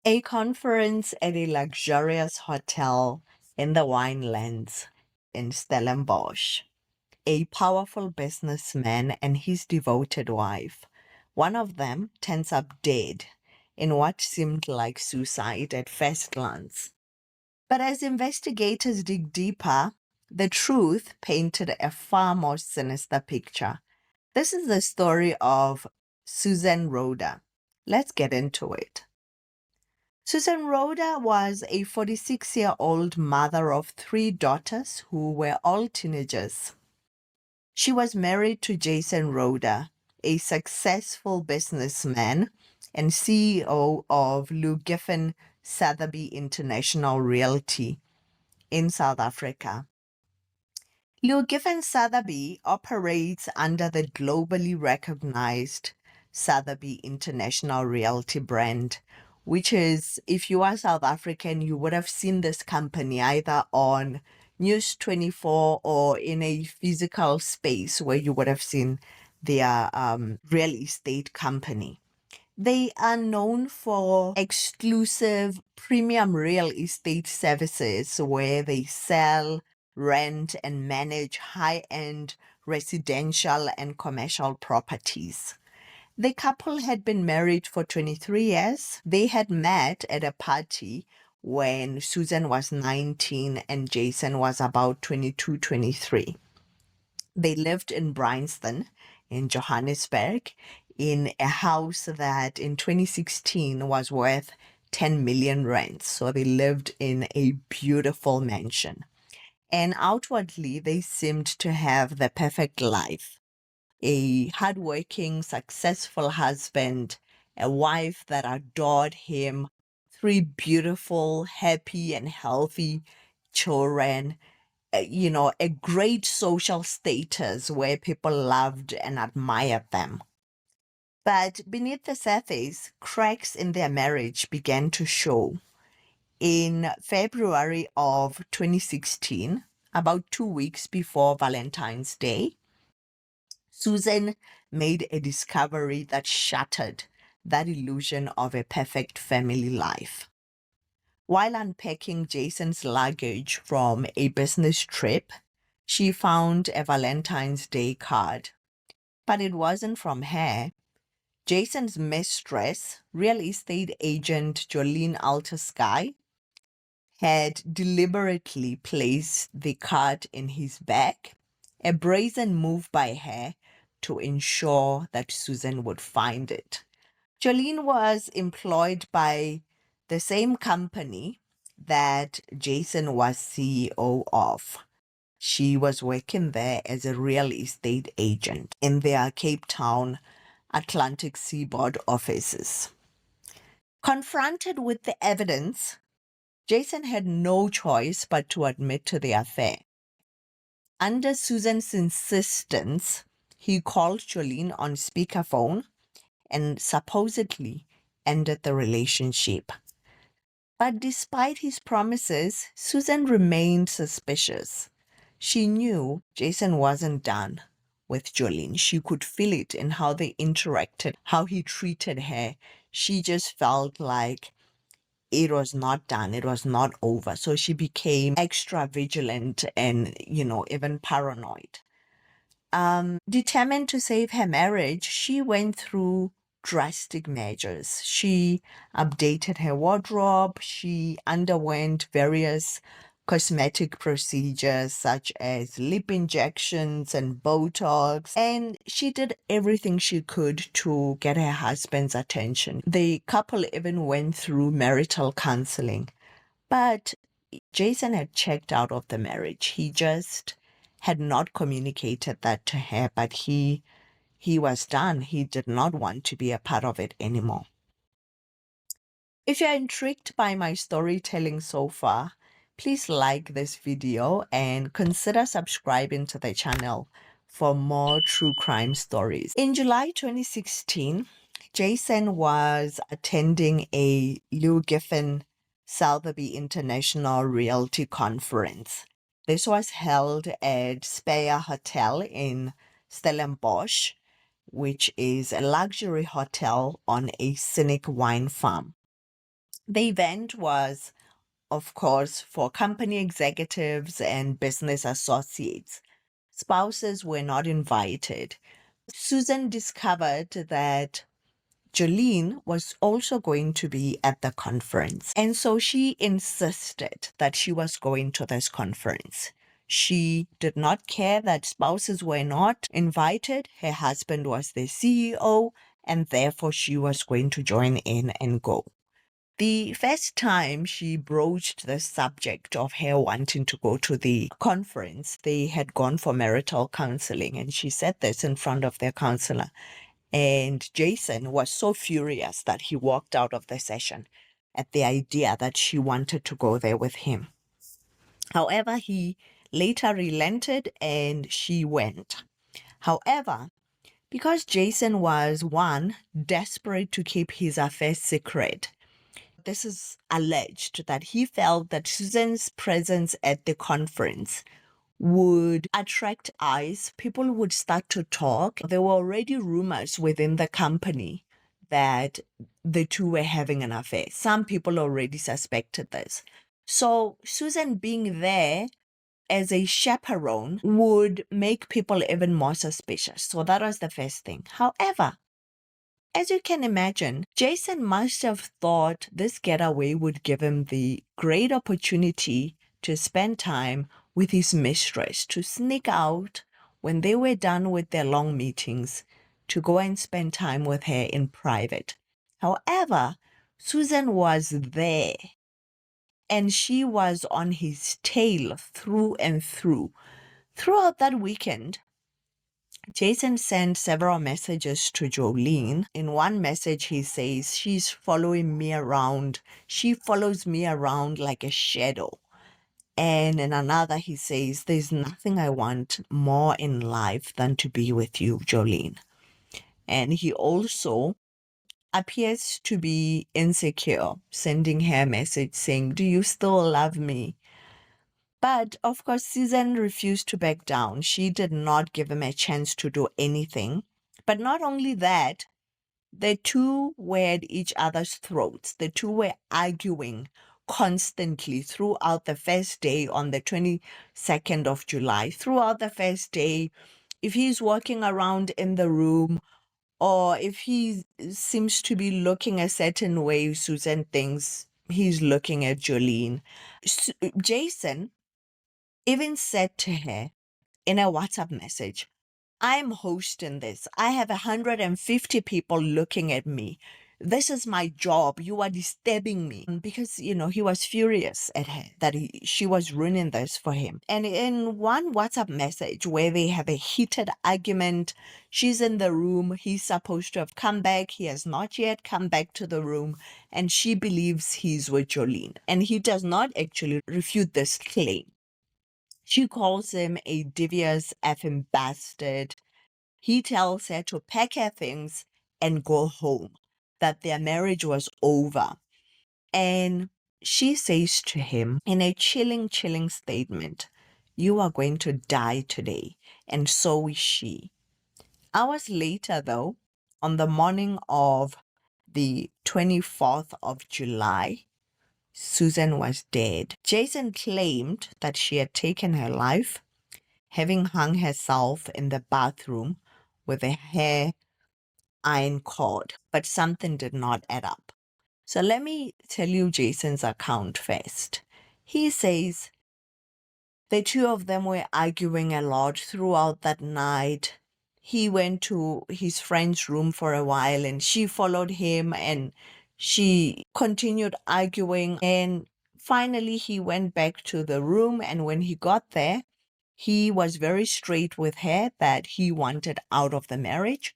A conference at a luxurious hotel in the winelands in Stellenbosch. A powerful businessman and his devoted wife. One of them turns up dead in what seemed like suicide at first glance. But as investigators dig deeper, the truth painted a far more sinister picture. This is the story of Susan Rohde. Let's get into it. Susan Rohde was a 46-year-old mother of three daughters who were all teenagers. She was married to Jason Rohde, a successful businessman and CEO of Lou Giffen Sotheby International Realty in South Africa. Lou Giffen Sotheby operates under the globally recognized Sotheby International Realty brand, which is, if you are South African, you would have seen this company either on News 24 or in a physical space where you would have seen their real estate company. They are known for exclusive premium real estate services where they sell, rent, and manage high-end residential and commercial properties. The couple had been married for 23 years. They had met at a party when Susan was 19 and Jason was about 22, 23. They lived in Bryanston in Johannesburg in a house that in 2016 was worth 10 million rand. So they lived in a beautiful mansion. And outwardly, they seemed to have the perfect life. A hardworking, successful husband, a wife that adored him, three beautiful, happy, and healthy children, a great social status where people loved and admired them. But beneath the surface, cracks in their marriage began to show. In February of 2016, about 2 weeks before Valentine's Day, Susan made a discovery that shattered that illusion of a perfect family life. While unpacking Jason's luggage from a business trip, she found a Valentine's Day card. But it wasn't from her. Jason's mistress, real estate agent Jolene Altersky, had deliberately placed the card in his bag, a brazen move by her to ensure that Susan would find it. Jolene was employed by the same company that Jason was CEO of. She was working there as a real estate agent in their Cape Town Atlantic Seaboard offices. Confronted with the evidence, Jason had no choice but to admit to the affair. Under Susan's insistence, he called Jolene on speakerphone and supposedly ended the relationship. But despite his promises, Susan remained suspicious. She knew Jason wasn't done with Jolene. She could feel it in how they interacted, how he treated her. She just felt like it was not done. It was not over. So she became extra vigilant and, even paranoid. Determined to save her marriage, she went through drastic measures. She updated her wardrobe. She underwent various cosmetic procedures such as lip injections and Botox, and she did everything she could to get her husband's attention. The couple even went through marital counseling, but Jason had checked out of the marriage. He just had not communicated that to her, but he was done. He did not want to be a part of it anymore. If you're intrigued by my storytelling so far, please like this video and consider subscribing to the channel for more true crime stories. In July 2016, Jason was attending a Lou Giffen Sotheby International Realty Conference. This was held at Speyer Hotel in Stellenbosch, which is a luxury hotel on a scenic wine farm. The event was, of course, for company executives and business associates. Spouses were not invited. Susan discovered that Jolene was also going to be at the conference. And so she insisted that she was going to this conference. She did not care that spouses were not invited. Her husband was the CEO, and therefore she was going to join in and go. The first time she broached the subject of her wanting to go to the conference, they had gone for marital counseling, and she said this in front of their counselor. And Jason was so furious that he walked out of the session at the idea that she wanted to go there with him. However, he later relented and she went. However, because Jason was, one, desperate to keep his affair secret, this is alleged that he felt that Susan's presence at the conference would attract eyes. People would start to talk. There were already rumors within the company that the two were having an affair. Some people already suspected this. So Susan being there as a chaperone would make people even more suspicious. So that was the first thing. However, as you can imagine, Jason must have thought this getaway would give him the great opportunity to spend time with his mistress, to sneak out when they were done with their long meetings, to go and spend time with her in private. However, Susan was there, and she was on his tail through and through. Throughout that weekend, Jason sent several messages to Jolene. In one message, he says, she's following me around. She follows me around like a shadow. And in another, he says, there's nothing I want more in life than to be with you, Jolene. And he also appears to be insecure, sending her a message saying, do you still love me? But of course, Susan refused to back down. She did not give him a chance to do anything. But not only that, the two were at each other's throats. The two were arguing constantly throughout the first day on the 22nd of July. Throughout the first day, if he's walking around in the room or if he seems to be looking a certain way, Susan thinks he's looking at Jolene. Jason even said to her in a WhatsApp message, I'm hosting this. I have 150 people looking at me. This is my job. You are disturbing me. Because, he was furious at her that she was ruining this for him. And in one WhatsApp message where they have a heated argument, she's in the room. He's supposed to have come back. He has not yet come back to the room. And she believes he's with Jolene. And he does not actually refute this claim. She calls him a devious effing bastard. He tells her to pack her things and go home, that their marriage was over. And she says to him in a chilling statement, you are going to die today. And so is she. Hours later, though, on the morning of the 24th of July, Susan was dead. Jason claimed that she had taken her life, having hung herself in the bathroom with a hair iron cord, but something did not add up. So let me tell you Jason's account first. He says the two of them were arguing a lot throughout that night. He went to his friend's room for a while and she followed him and she continued arguing. And finally, he went back to the room. And when he got there, he was very straight with her that he wanted out of the marriage.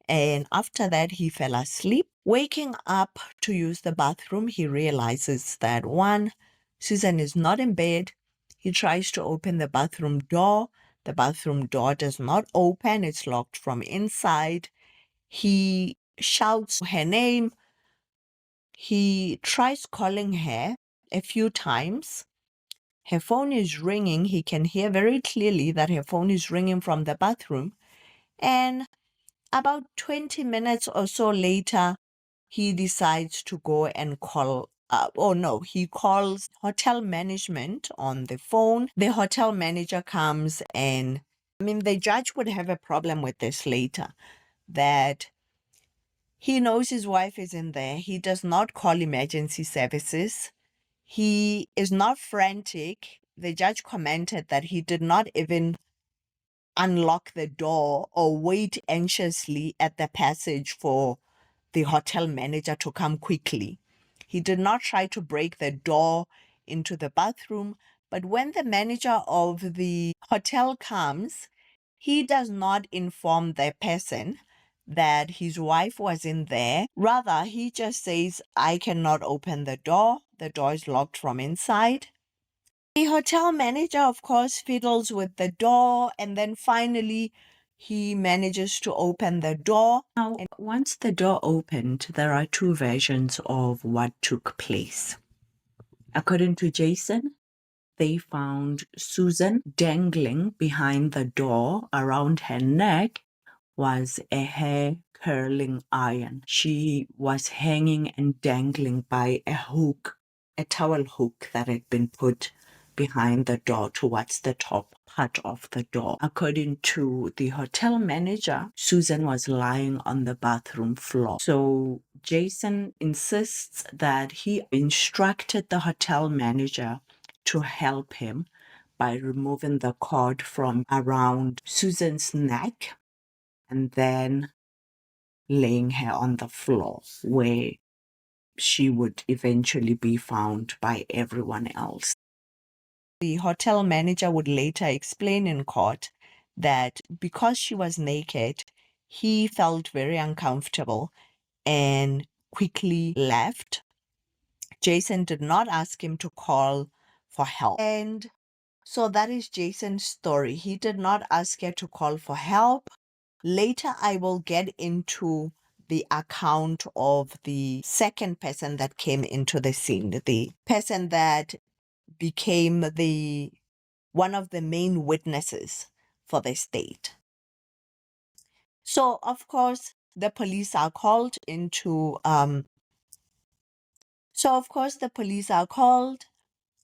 And after that, he fell asleep. Waking up to use the bathroom, he realizes that one, Susan is not in bed. He tries to open the bathroom door. The bathroom door does not open. It's locked from inside. He shouts her name. He tries calling her a few times. Her phone is ringing. He can hear very clearly that her phone is ringing from the bathroom. And about 20 minutes or so later, he decides to go and call he calls hotel management on the phone. The hotel manager comes and, the judge would have a problem with this later, that he knows his wife is in there. He does not call emergency services. He is not frantic. The judge commented that he did not even unlock the door or wait anxiously at the passage for the hotel manager to come quickly. He did not try to break the door into the bathroom, but when the manager of the hotel comes, he does not inform the person that his wife was in there. Rather, he just says, "I cannot open the door. The door is locked from inside." The hotel manager, of course, fiddles with the door, and then finally he manages to open the door. Now, once the door opened, there are two versions of what took place. According to Jason, they found Susan dangling behind the door. Around her neck was a hair curling iron. She was hanging and dangling by a hook, a towel hook that had been put behind the door towards the top part of the door. According to the hotel manager, Susan was lying on the bathroom floor. So Jason insists that he instructed the hotel manager to help him by removing the cord from around Susan's neck and then laying her on the floor where she would eventually be found by everyone else. The hotel manager would later explain in court that because she was naked, he felt very uncomfortable and quickly left. Jason did not ask him to call for help. And so that is Jason's story. He did not ask her to call for help. Later, I will get into the account of the second person that came into the scene, the person that became one of the main witnesses for the state. So, of course, the police are called into,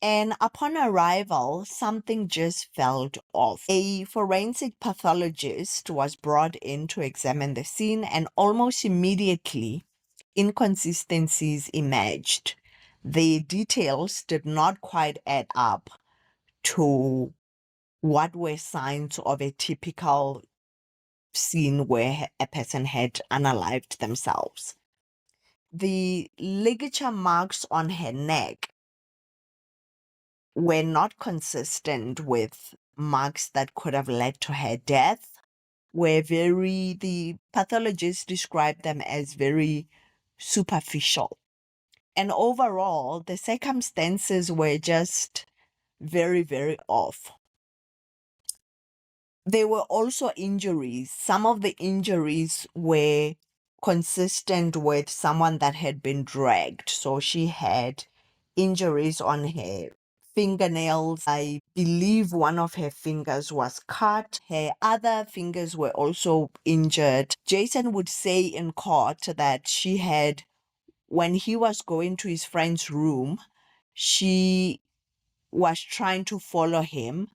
and upon arrival, something just felt off. A forensic pathologist was brought in to examine the scene, and almost immediately, inconsistencies emerged. The details did not quite add up to what were signs of a typical scene where a person had unalived themselves. The ligature marks on her neck were not consistent with marks that could have led to her death, the pathologists described them as very superficial. And overall, the circumstances were just very, very off. There were also injuries. Some of the injuries were consistent with someone that had been dragged. So she had injuries on her fingernails. I believe one of her fingers was cut. Her other fingers were also injured. Jason would say in court that when he was going to his friend's room, she was trying to follow him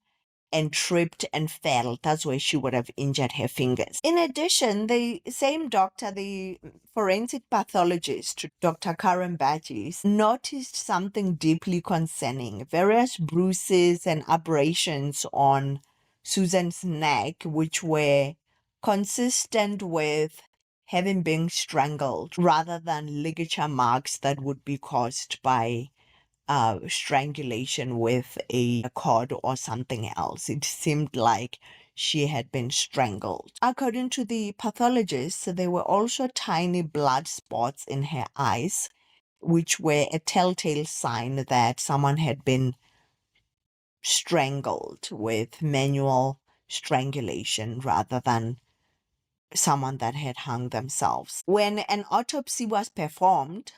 and tripped and fell. That's where she would have injured her fingers. In addition, the same doctor, the forensic pathologist, Dr. Karen Badges, noticed something deeply concerning. Various bruises and abrasions on Susan's neck, which were consistent with having been strangled rather than ligature marks that would be caused by strangulation with a cord or something else. It seemed like she had been strangled. According to the pathologist, there were also tiny blood spots in her eyes, which were a telltale sign that someone had been strangled with manual strangulation rather than someone that had hung themselves. When an autopsy was performed,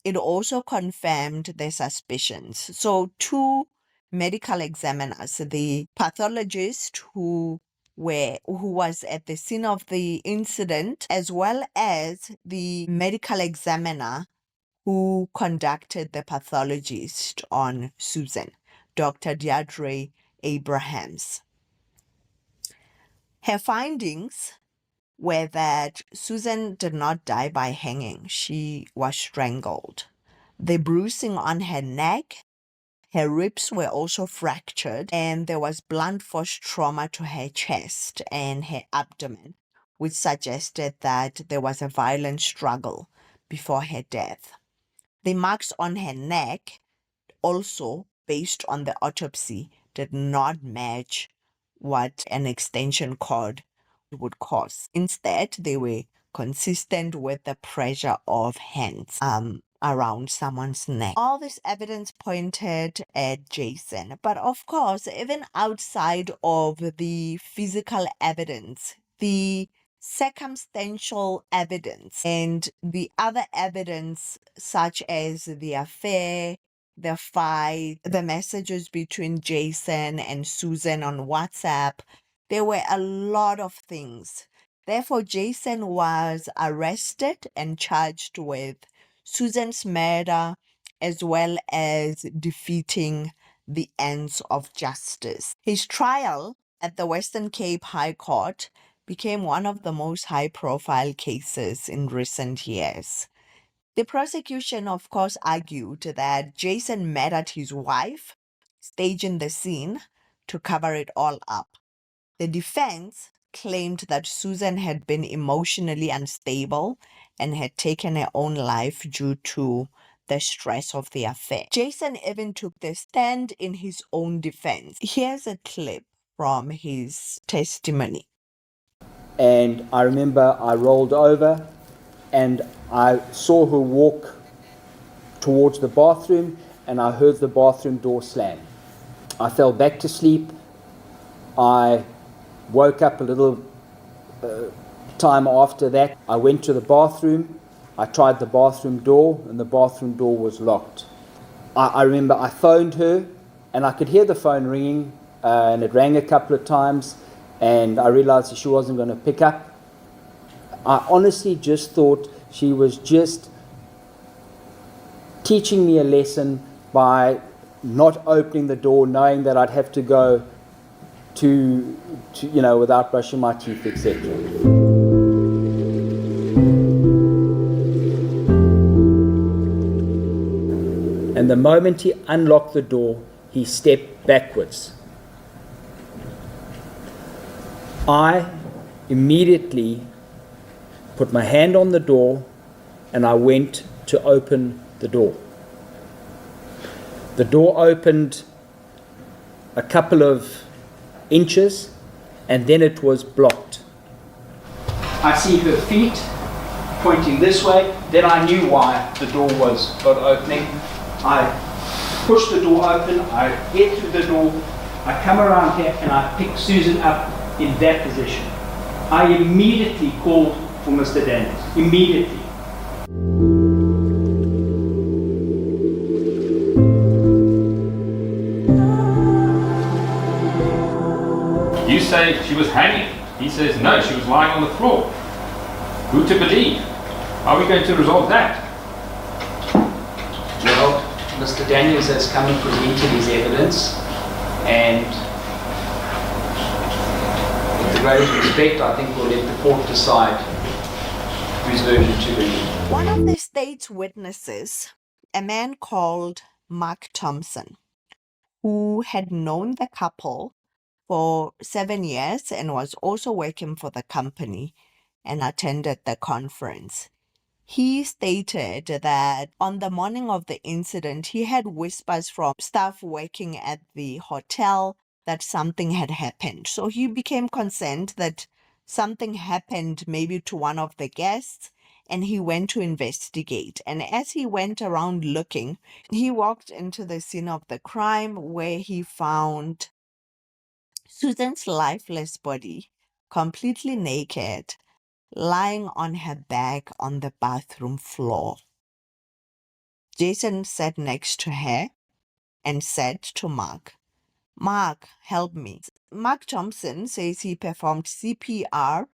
it also confirmed their suspicions. So two medical examiners, the pathologist who was at the scene of the incident, as well as the medical examiner who conducted the pathologist on Susan, Dr. Deirdre Abrahams. Her findings were that Susan did not die by hanging. She was strangled. The bruising on her neck, her ribs were also fractured, and there was blunt force trauma to her chest and her abdomen, which suggested that there was a violent struggle before her death. The marks on her neck, also based on the autopsy, did not match what an extension cord would cause. Instead, they were consistent with the pressure of hands around someone's neck. All this evidence pointed at Jason, but of course, even outside of the physical evidence, the circumstantial evidence and the other evidence, such as the affair, the fight, the messages between Jason and Susan on WhatsApp, there were a lot of things. Therefore, Jason was arrested and charged with Susan's murder, as well as defeating the ends of justice. His trial at the Western Cape High Court became one of the most high-profile cases in recent years. The prosecution, of course, argued that Jason murdered his wife, staging the scene to cover it all up. The defense claimed that Susan had been emotionally unstable and had taken her own life due to the stress of the affair. Jason even took the stand in his own defense. Here's a clip from his testimony. And I remember I rolled over and I saw her walk towards the bathroom and I heard the bathroom door slam. I fell back to sleep. I woke up a little time after that. I went to the bathroom. I tried the bathroom door and the bathroom door was locked. I remember I phoned her and I could hear the phone ringing and it rang a couple of times and I realized she wasn't going to pick up. I honestly just thought she was just teaching me a lesson by not opening the door, knowing that I'd have to go to without brushing my teeth, etc. And the moment he unlocked the door, he stepped backwards. I immediately put my hand on the door and I went to open the door. The door opened a couple of inches and then it was blocked. I see her feet pointing this way, then I knew why the door was not opening. I push the door open, I get through the door, I come around here and I pick Susan up in that position. I immediately called for Mr. Daniels, immediately. You say she was hanging. He says no, she was lying on the floor. Who to believe? How are we going to resolve that? Well, Mr. Daniels has come and presented his evidence, and with the greatest respect, I think we'll let the court decide whose version to believe. One of the state's witnesses, a man called Mark Thompson, who had known the couple for 7 years and was also working for the company and attended the conference. He stated that on the morning of the incident, he had whispers from staff working at the hotel that something had happened. So he became concerned that something happened maybe to one of the guests, and he went to investigate. And as he went around looking, he walked into the scene of the crime where he found Susan's lifeless body, completely naked, lying on her back on the bathroom floor. Jason sat next to her and said to Mark, "Mark, help me." Mark Thompson says he performed CPR,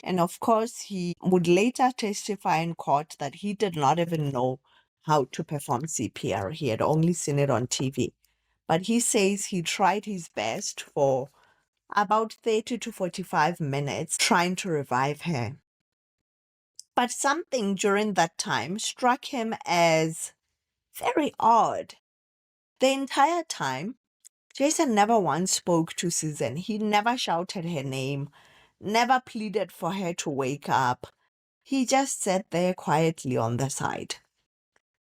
and of course he would later testify in court that he did not even know how to perform CPR. He had only seen it on TV. But he says he tried his best for about 30 to 45 minutes trying to revive her. But something during that time struck him as very odd. The entire time, Jason never once spoke to Susan. He never shouted her name, never pleaded for her to wake up. He just sat there quietly on the side.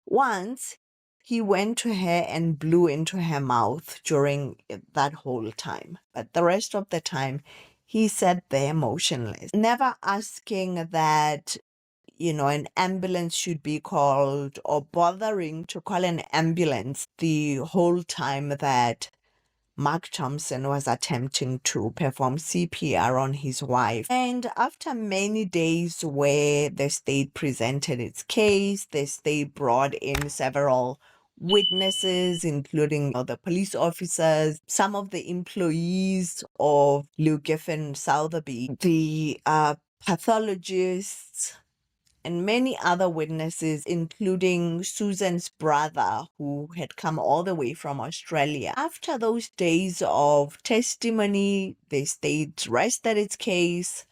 Once, he went to her and blew into her mouth during that whole time. But the rest of the time, he sat there motionless, never asking that, an ambulance should be called or bothering to call an ambulance the whole time that Mark Thompson was attempting to perform CPR on his wife. And after many days where the state presented its case, the state brought in several witnesses, including the police officers, some of the employees of Luke Giffen Sotheby, the pathologists, and many other witnesses, including Susan's brother, who had come all the way from Australia. After those days of testimony, the state rested its case.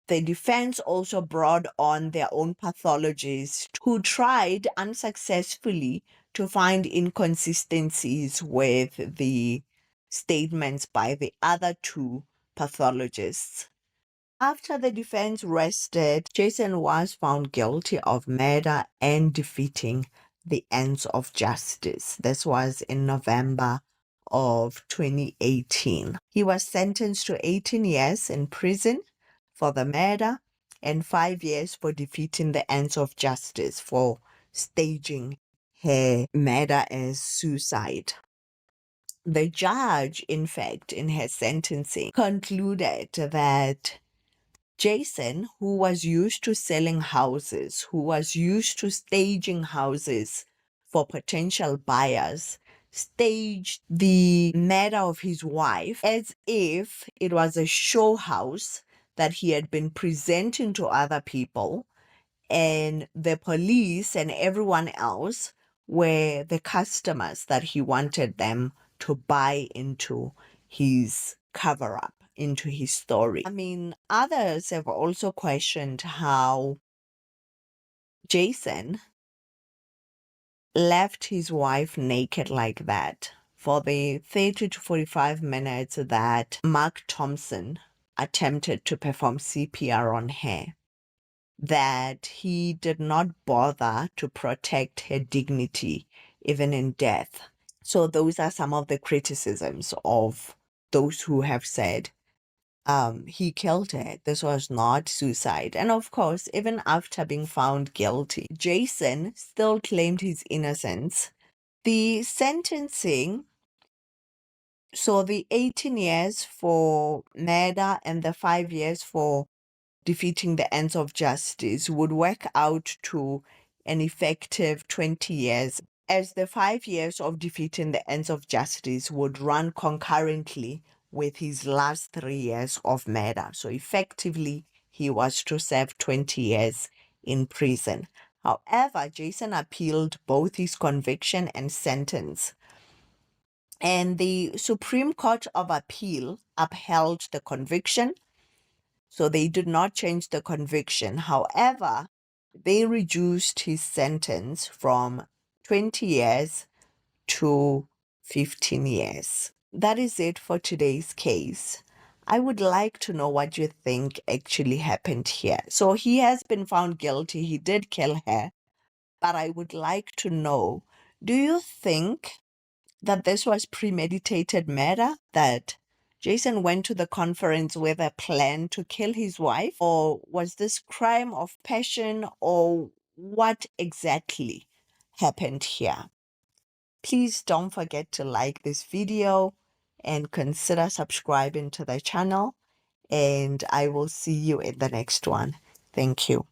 The defense also brought on their own pathologists who tried unsuccessfully to find inconsistencies with the statements by the other two pathologists. After the defense rested, Jason was found guilty of murder and defeating the ends of justice. This was in November of 2018. He was sentenced to 18 years in prison for the murder and 5 years for defeating the ends of justice for staging her murder as suicide. The judge, in fact, in her sentencing, concluded that Jason, who was used to selling houses, who was used to staging houses for potential buyers, staged the murder of his wife as if it was a show house that he had been presenting to other people, and the police and everyone else were the customers that he wanted them to buy into his cover-up, into his story. I mean, others have also questioned how Jason left his wife naked like that for the 30 to 45 minutes that Mark Thompson attempted to perform CPR on her, that he did not bother to protect her dignity even in death. So those are some of the criticisms of those who have said he killed her. This was not suicide. And of course, even after being found guilty, Jason still claimed his innocence. The sentencing, so the 18 years for murder and the 5 years for defeating the ends of justice, would work out to an effective 20 years, as the 5 years of defeating the ends of justice would run concurrently with his last 3 years of murder. So effectively, he was to serve 20 years in prison. However, Jason appealed both his conviction and sentence, and the Supreme Court of Appeal upheld the conviction. So they did not change the conviction. However, they reduced his sentence from 20 years to 15 years. That is it for today's case. I would like to know what you think actually happened here. So he has been found guilty. He did kill her. But I would like to know, do you think that this was premeditated murder, that Jason went to the conference with a plan to kill his wife? Or was this crime of passion? Or what exactly happened here? Please don't forget to like this video and consider subscribing to the channel. And I will see you in the next one. Thank you.